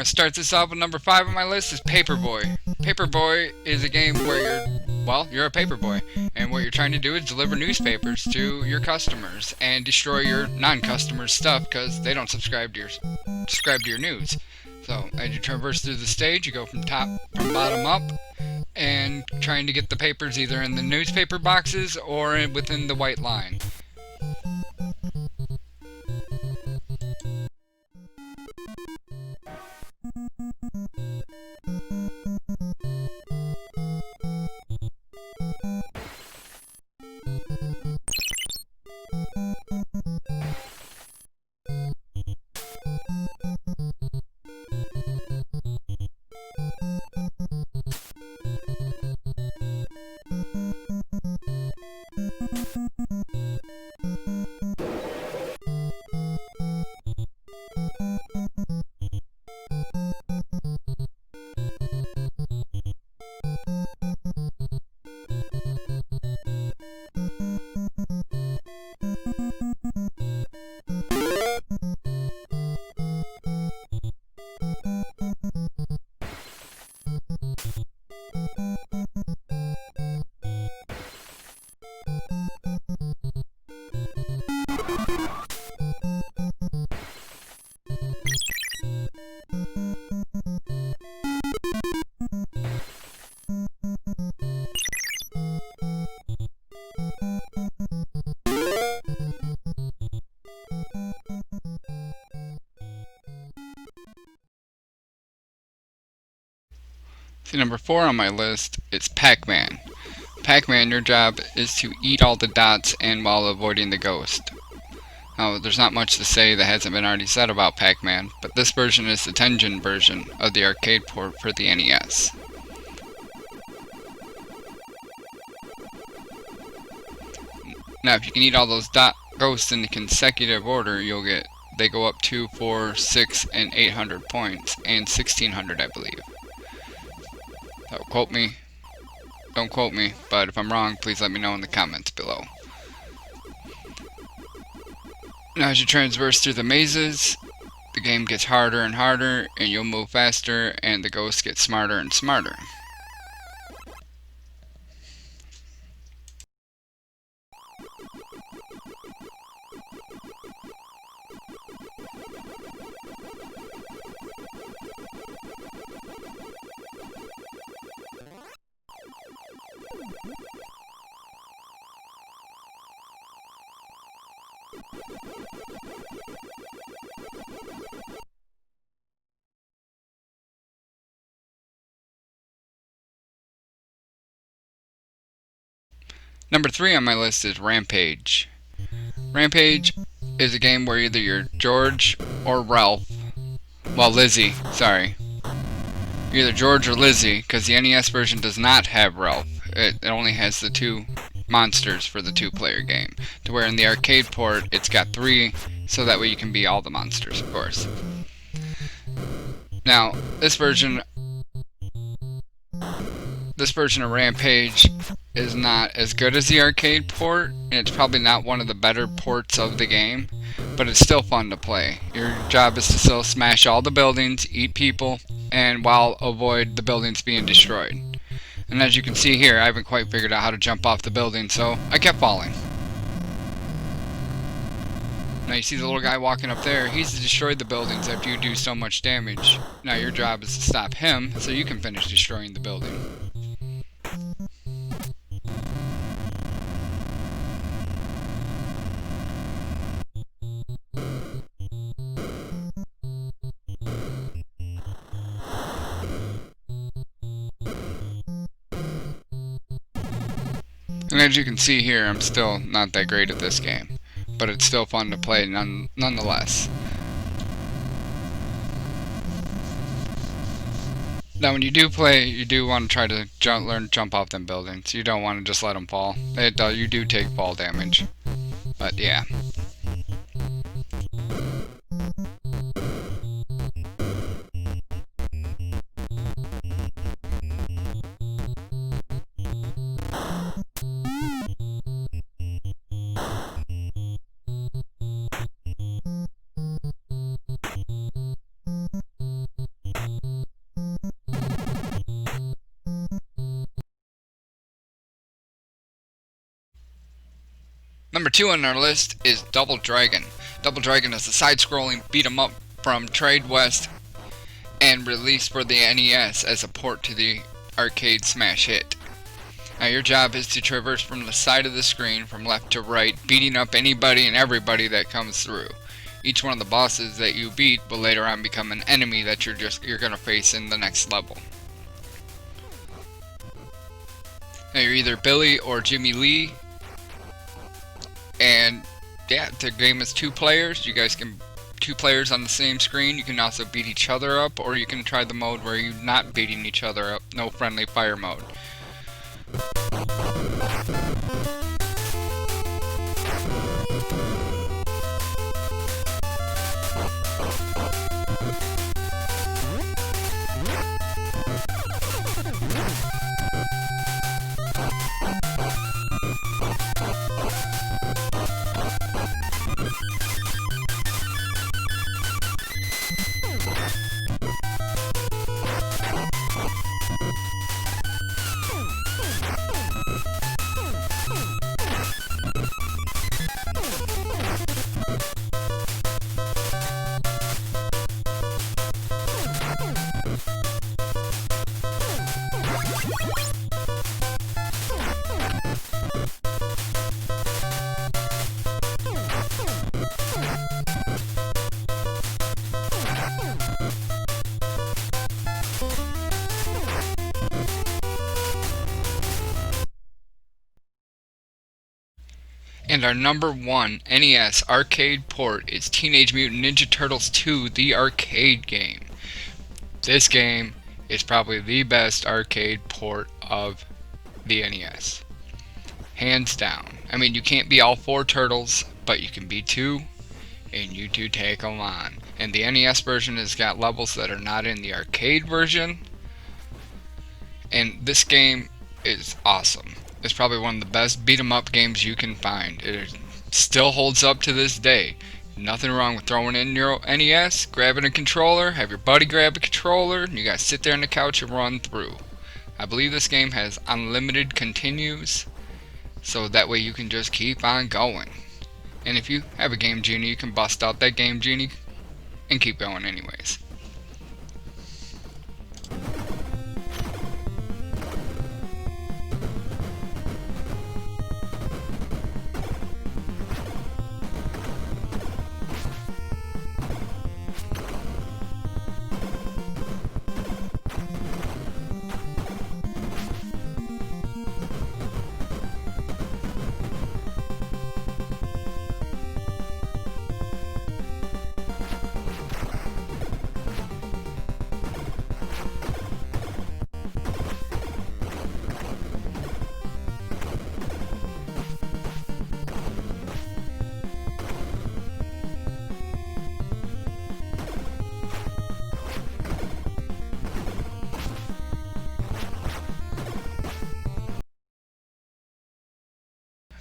gonna start this off with number 5 on my list is Paperboy. Paperboy is a game where you're a paperboy, and what you're trying to do is deliver newspapers to your customers and destroy your non-customers' stuff because they don't subscribe to your news. So as you traverse through the stage, you go from bottom up, and trying to get the papers either in the newspaper boxes or within the white line. See, number 4 on my list is PacMan. PacMan, your job is to eat all the dots and while avoiding the ghost. Now, there's not much to say that hasn't been already said about PacMan, but this version is the Tengen version of the arcade port for the NES. Now, if you can eat all those ghosts in consecutive order, they go up 2, 4, 6, and 800 points, and 1600, I believe. Don't quote me, but if I'm wrong, please let me know in the comments below. Now, as you traverse through the mazes, the game gets harder and harder, and you'll move faster, and the ghosts get smarter and smarter. Number 3 on my list is Rampage. Rampage is a game where either you're George or Ralph. Well, Lizzie, sorry. You're either George or Lizzie, because the NES version does not have Ralph. It only has the 2 monsters for the 2-player game. To where in the arcade port, it's got 3, so that way you can be all the monsters, of course. Now, this version of Rampage is not as good as the arcade port, and it's probably not one of the better ports of the game, but it's still fun to play. Your job is to still smash all the buildings, eat people, and while avoid the buildings being destroyed. And as you can see here, I haven't quite figured out how to jump off the building, so I kept falling. Now you see the little guy walking up there, he's destroyed the buildings after you do so much damage. Now your job is to stop him so you can finish destroying the building. And as you can see here, I'm still not that great at this game, but it's still fun to play nonetheless. Now when you do play, you do want to try to learn to jump off them buildings. You don't want to just let them fall. You do take fall damage, but yeah. Number 2 on our list is Double Dragon. Double Dragon is a side-scrolling beat-em-up from Trade West and released for the NES as a port to the arcade smash hit. Now your job is to traverse from the side of the screen from left to right, beating up anybody and everybody that comes through. Each one of the bosses that you beat will later on become an enemy that you're gonna face in the next level. Now you're either Billy or Jimmy Lee, and yeah, the game is 2 players. You guys can 2 players on the same screen. You can also beat each other up, or you can try the mode where you're not beating each other up, no friendly fire mode. And our number 1 NES Arcade Port is Teenage Mutant Ninja Turtles 2, the arcade game. This game is probably the best arcade port of the NES. Hands down. I mean, you can't be all 4 turtles, but you can be 2, and you 2 take them on. And the NES version has got levels that are not in the arcade version. And this game is awesome. It's probably one of the best beat-em-up games you can find. It still holds up to this day. Nothing wrong with throwing in your NES, grabbing a controller, have your buddy grab a controller, and you guys sit there on the couch and run through. I believe this game has unlimited continues, so that way you can just keep on going. And if you have a Game Genie, you can bust out that Game Genie and keep going anyways.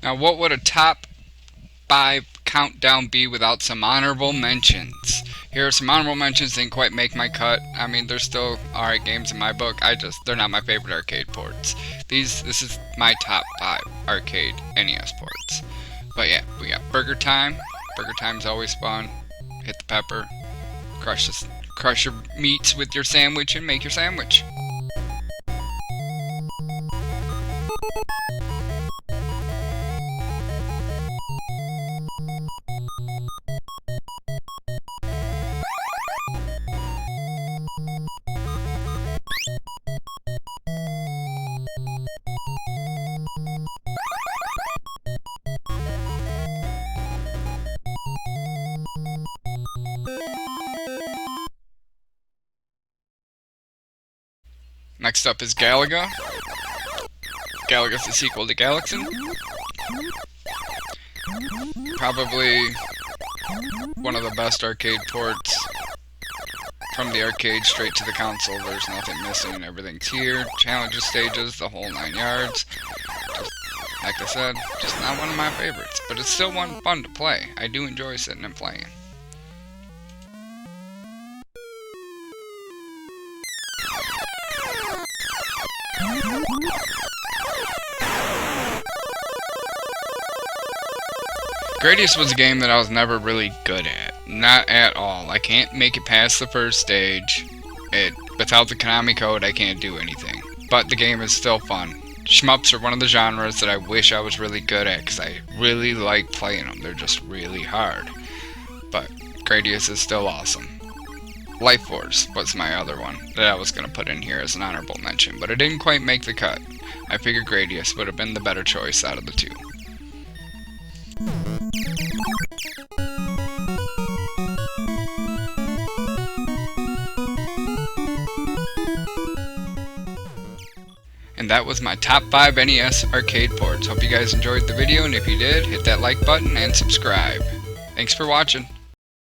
Now, what would a top 5 countdown be without some honorable mentions? Here are some honorable mentions. Didn't quite make my cut. I mean, they're still alright games in my book. They're not my favorite arcade ports. This is my top 5 arcade NES ports. But yeah, we got Burger Time. Burger Time's always fun. Hit the pepper, crush your meats with your sandwich, and make your sandwich. Next up is Galaga. Galaga's the sequel to Galaxin. Probably one of the best arcade ports from the arcade straight to the console. There's nothing missing. Everything's here. Challenges, stages, the whole 9 yards. Just, like I said, just not one of my favorites. But it's still one fun to play. I do enjoy sitting and playing. Gradius was a game that I was never really good at. Not at all. I can't make it past the first stage. Without the Konami code, I can't do anything. But the game is still fun. Shmups are one of the genres that I wish I was really good at, because I really like playing them. They're just really hard. But Gradius is still awesome. Life Force was my other one that I was going to put in here as an honorable mention, but it didn't quite make the cut. I figured Gradius would have been the better choice out of the two. And that was my top 5 NES arcade ports. Hope you guys enjoyed the video, and if you did, hit that like button and subscribe. Thanks for watching.